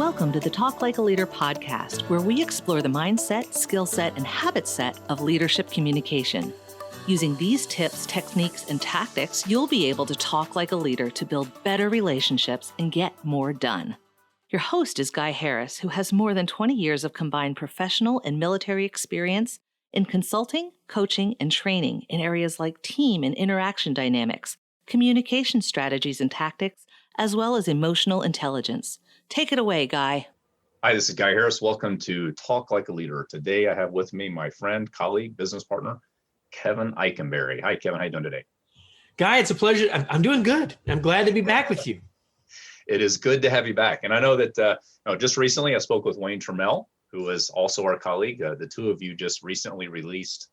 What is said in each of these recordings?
Welcome to the Talk Like a Leader podcast, where we explore the mindset, skill set, and habit set of leadership communication. Using these tips, techniques, and tactics, you'll be able to talk like a leader to build better relationships and get more done. Your host is Guy Harris, who has more than 20 years of combined professional and military experience in consulting, coaching, and training in areas like team and interaction dynamics, communication strategies and tactics, as well as emotional intelligence. Take it away, Guy. Hi, this is Guy Harris. Welcome to Talk Like a Leader. Today, I have with me my friend, colleague, business partner, Kevin Eikenberry. Hi, Kevin. How you doing today? Guy, it's a pleasure. I'm doing good. I'm glad to be back with you. It is good to have you back. And I know that just recently I spoke with Wayne Trammell, who is also our colleague. The two of you just recently released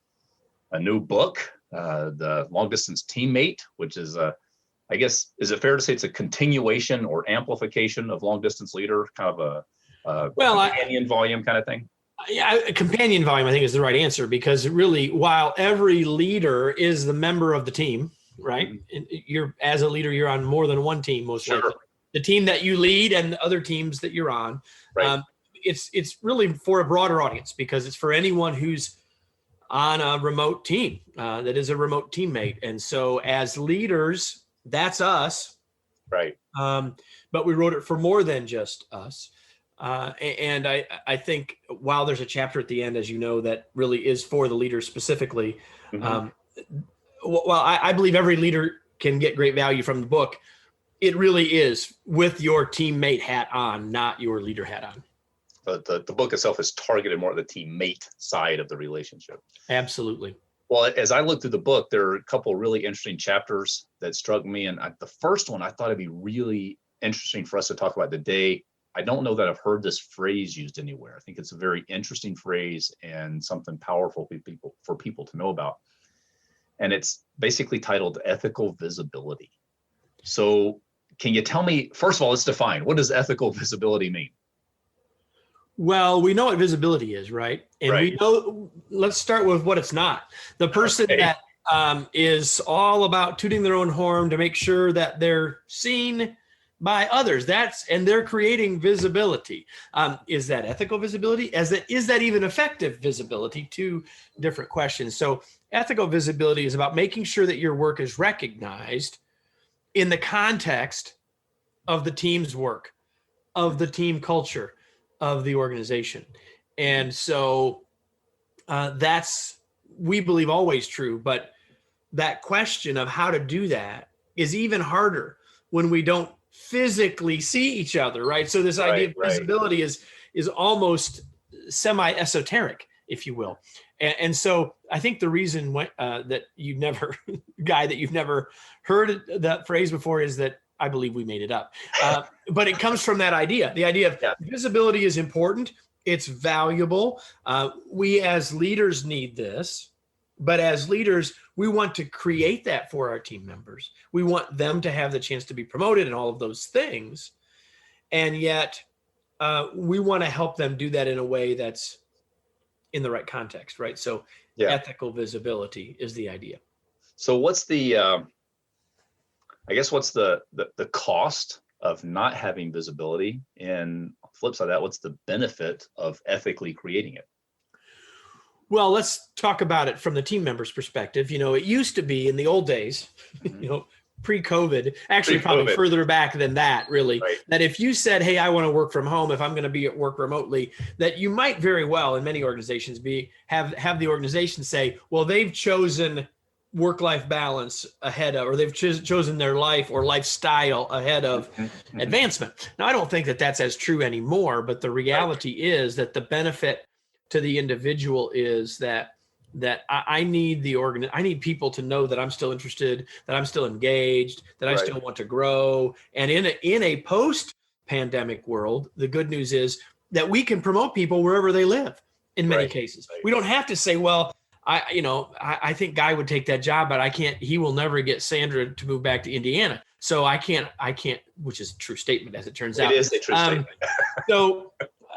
a new book, The Long Distance Teammate, which is I guess, is it fair to say it's a continuation or amplification of Long Distance Leader, kind of a companion volume kind of thing? Yeah, a companion volume, I think, is the right answer, because really, while every leader is the member of the team, right? Mm-hmm. As a leader, you're on more than one team, most likely. The team that you lead and the other teams that you're on. Right. It's really for a broader audience, because it's for anyone who's on a remote team that is a remote teammate. And so as leaders, that's us. Right. But we wrote it for more than just us. And I think while there's a chapter at the end, as you know, that really is for the leaders specifically, mm-hmm. While I believe every leader can get great value from the book, it really is with your teammate hat on, not your leader hat on. The book itself is targeted more at the teammate side of the relationship. Absolutely. Well, as I looked through the book, there are a couple of really interesting chapters that struck me. And the first one I thought it'd be really interesting for us to talk about today. I don't know that I've heard this phrase used anywhere. I think it's a very interesting phrase and something powerful for people to know about. And it's basically titled Ethical Visibility. So can you tell me, first of all, let's define, what does ethical visibility mean? Well, we know what visibility is, right? And right. We know, let's start with what it's not. The person that is all about tooting their own horn to make sure that they're seen by others. And they're creating visibility. Is that ethical visibility? Is that even effective visibility? Two different questions. So ethical visibility is about making sure that your work is recognized in the context of the team's work, of the team culture, of the organization. And so that's, we believe, always true. But that question of how to do that is even harder when we don't physically see each other, right? So this idea of visibility is almost semi-esoteric, if you will. And so I think the reason that you've never, Guy, that you've never heard that phrase before is that I believe we made it up. But it comes from that idea. The idea of visibility is important. It's valuable. We as leaders need this. But as leaders, we want to create that for our team members. We want them to have the chance to be promoted and all of those things. And yet we want to help them do that in a way that's in the right context, right? So ethical visibility is the idea. So what's the what's the cost of not having visibility? And on the flip side of that, what's the benefit of ethically creating it? Well, let's talk about it from the team member's perspective. You know, it used to be in the old days, mm-hmm. Pre-COVID, actually probably further back than that, really, that if you said, hey, I want to work from home, if I'm going to be at work remotely, that you might very well in many organizations have the organization say, well, they've chosen work-life balance ahead of, or they've chosen their life or lifestyle ahead of advancement. Now, I don't think that that's as true anymore, but the reality is that the benefit to the individual is that I need I need people to know that I'm still interested, that I'm still engaged, that I still want to grow. And in a post-pandemic world, the good news is that we can promote people wherever they live in many cases. We don't have to say, well, I think Guy would take that job, but he will never get Sandra to move back to Indiana. So I can't, which is a true statement as it turns out. It is a true statement. So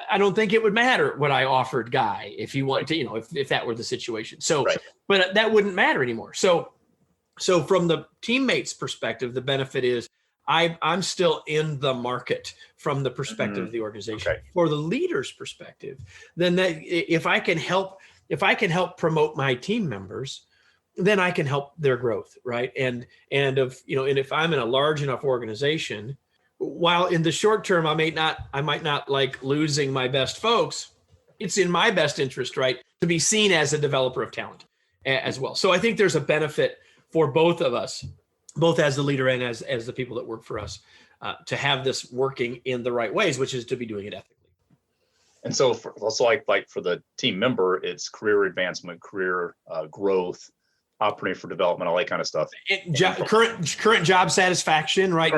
I don't think it would matter what I offered Guy if you want to, if that were the situation. So, but that wouldn't matter anymore. So from the teammates' perspective, the benefit is I'm still in the market from the perspective of the organization. Okay. For the leader's perspective, then that if I can help promote my team members, then I can help their growth, right? And if I'm in a large enough organization, while in the short term I might not like losing my best folks, it's in my best interest, right, to be seen as a developer of talent as well. So I think there's a benefit for both of us, both as the leader and as the people that work for us, to have this working in the right ways, which is to be doing it ethically. And so also like for the team member, it's career advancement, career growth, opportunity for development, all that kind of stuff. Current job satisfaction, right?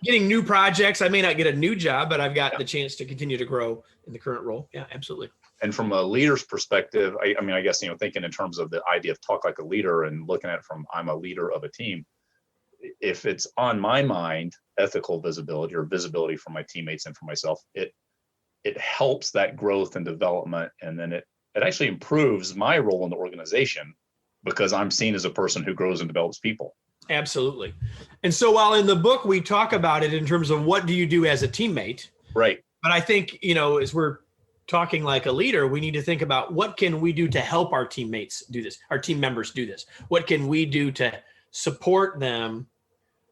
Getting new projects. I may not get a new job, but I've got the chance to continue to grow in the current role. Yeah, absolutely. And from a leader's perspective, I guess, thinking in terms of the idea of talk like a leader and looking at it from I'm a leader of a team, if it's on my mind, ethical visibility or visibility for my teammates and for myself, it helps that growth and development. And then it actually improves my role in the organization because I'm seen as a person who grows and develops people. Absolutely. And so while in the book, we talk about it in terms of what do you do as a teammate? Right. But I think, as we're talking like a leader, we need to think about what can we do to help our teammates do this, our team members do this? What can we do to support them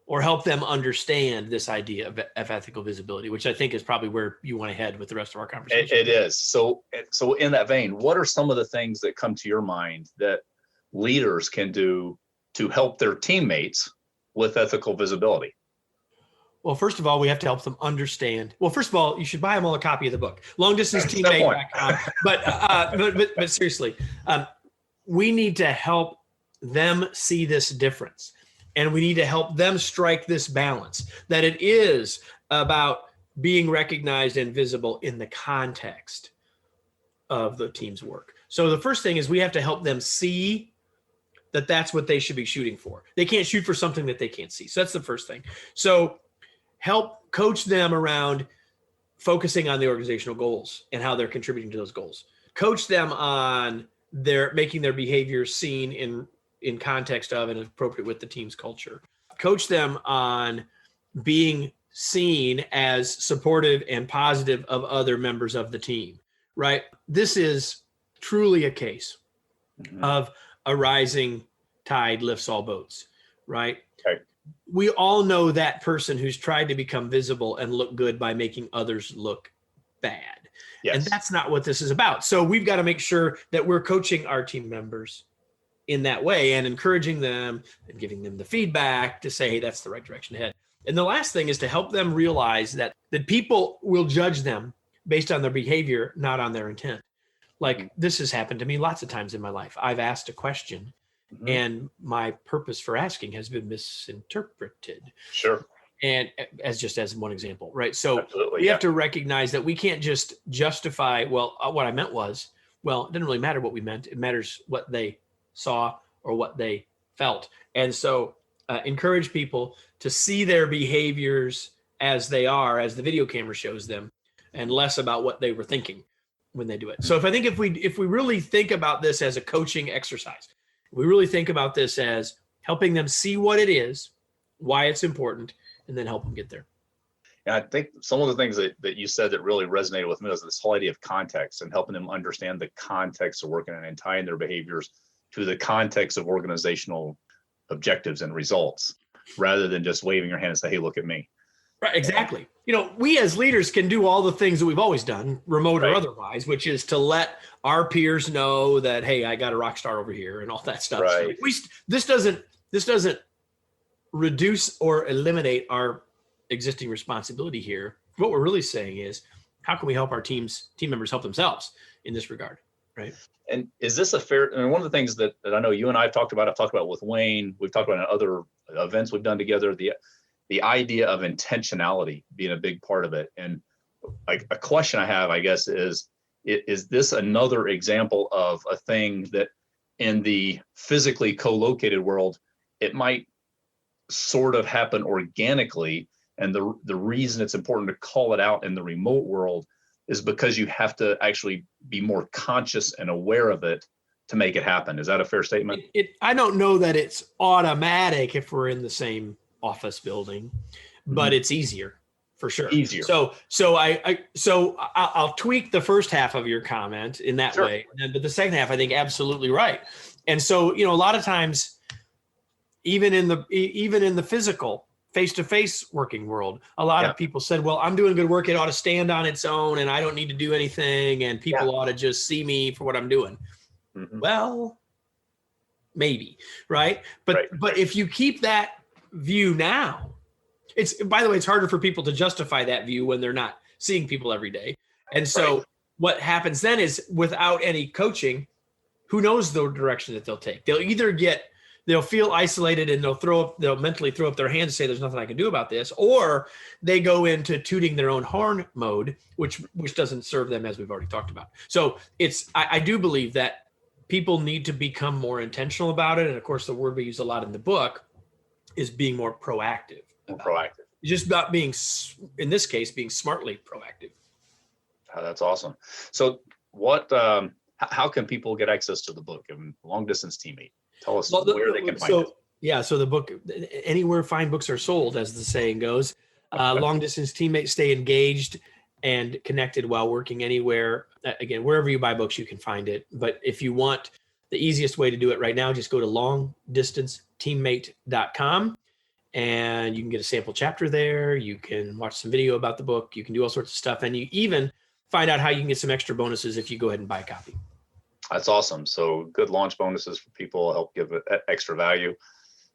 or help them understand this idea of ethical visibility, which I think is probably where you want to head with the rest of our conversation. It is. So in that vein, what are some of the things that come to your mind that leaders can do to help their teammates with ethical visibility? Well, first of all, we have to help them understand. Well, first of all, you should buy them all a copy of the book, longdistanceteammate.com. But seriously, we need to help them see this difference. And we need to help them strike this balance, that it is about being recognized and visible in the context of the team's work. So the first thing is we have to help them see that that's what they should be shooting for. They can't shoot for something that they can't see. So that's the first thing. So help coach them around focusing on the organizational goals and how they're contributing to those goals. Coach them on making their behaviors seen in context of and appropriate with the team's culture. Coach them on being seen as supportive and positive of other members of the team, right? This is truly a case of a rising tide lifts all boats, right? Okay. We all know that person who's tried to become visible and look good by making others look bad. Yes. And that's not what this is about. So we've got to make sure that we're coaching our team members in that way and encouraging them and giving them the feedback to say, hey, that's the right direction to head. And the last thing is to help them realize that people will judge them based on their behavior, not on their intent. Like this has happened to me lots of times in my life. I've asked a question and my purpose for asking has been misinterpreted. Sure. And as one example, right? So Absolutely, we have to recognize that we can't just justify, what I meant was, it didn't really matter what we meant. It matters what they saw or what they felt. And so encourage people to see their behaviors as they are, as the video camera shows them, and less about what they were thinking when they do it. So if we really think about this as a coaching exercise, we really think about this as helping them see what it is, why it's important, and then help them get there. And I think some of the things that you said that really resonated with me was this whole idea of context and helping them understand the context of working and tying their behaviors to the context of organizational objectives and results, rather than just waving your hand and say, hey, look at me. Right, exactly. We as leaders can do all the things that we've always done, remote or otherwise, which is to let our peers know that, hey, I got a rock star over here and all that stuff. Right. So this doesn't reduce or eliminate our existing responsibility here. What we're really saying is, how can we help our team members help themselves in this regard, right? And is this a fair, one of the things that I know you and I have talked about, I've talked about with Wayne, we've talked about in other events we've done together, the idea of intentionality being a big part of it. And like a question I have, I guess, is this another example of a thing that in the physically co-located world, it might sort of happen organically. And the reason it's important to call it out in the remote world is because you have to actually be more conscious and aware of it to make it happen. Is that a fair statement? I don't know that it's automatic if we're in the same office building, but it's easier for sure. Easier. So I'll tweak the first half of your comment in that way, but the second half, I think absolutely right. And so, a lot of times, even in the physical face-to-face working world, a lot of people said, well, I'm doing good work. It ought to stand on its own and I don't need to do anything. And people ought to just see me for what I'm doing. Well, maybe, right? But if you keep that view now, by the way, it's harder for people to justify that view when they're not seeing people every day. And so what happens then is, without any coaching, who knows the direction that they'll take? They'll feel isolated and they'll mentally throw up their hands and say, there's nothing I can do about this. Or they go into tooting their own horn mode, which doesn't serve them, as we've already talked about. So I do believe that people need to become more intentional about it. And of course, the word we use a lot in the book is being more proactive. Just not being, in this case, being smartly proactive. Oh, that's awesome. So how can people get access to the book? Long Distance Teammate. Tell us where they can find it. So the book, anywhere fine books are sold, as the saying goes. Long Distance Teammate, stay engaged and connected while working anywhere. Again, wherever you buy books, you can find it. But if you want the easiest way to do it right now, just go to longdistanceteammate.com and you can get a sample chapter there. You can watch some video about the book. You can do all sorts of stuff. And you even find out how you can get some extra bonuses if you go ahead and buy a copy. That's awesome. So good launch bonuses for people, help give it extra value.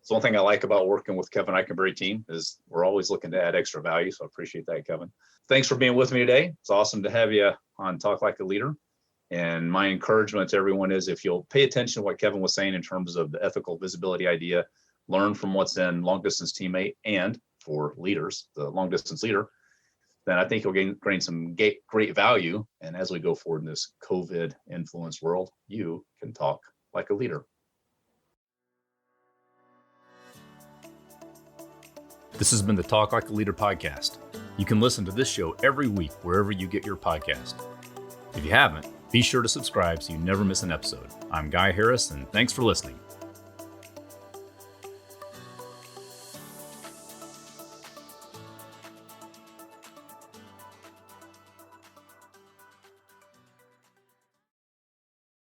So one thing I like about working with Kevin Eikenberry team is we're always looking to add extra value. So I appreciate that, Kevin. Thanks for being with me today. It's awesome to have you on Talk Like a Leader. And my encouragement to everyone is, if you'll pay attention to what Kevin was saying in terms of the ethical visibility idea, learn from what's in Long Distance Teammate, and for leaders, the Long Distance Leader, then I think you'll gain some great value. And as we go forward in this COVID influenced world, you can talk like a leader. This has been the Talk Like a Leader podcast. You can listen to this show every week wherever you get your podcast. If you haven't, be sure to subscribe so you never miss an episode. I'm Guy Harris, and thanks for listening.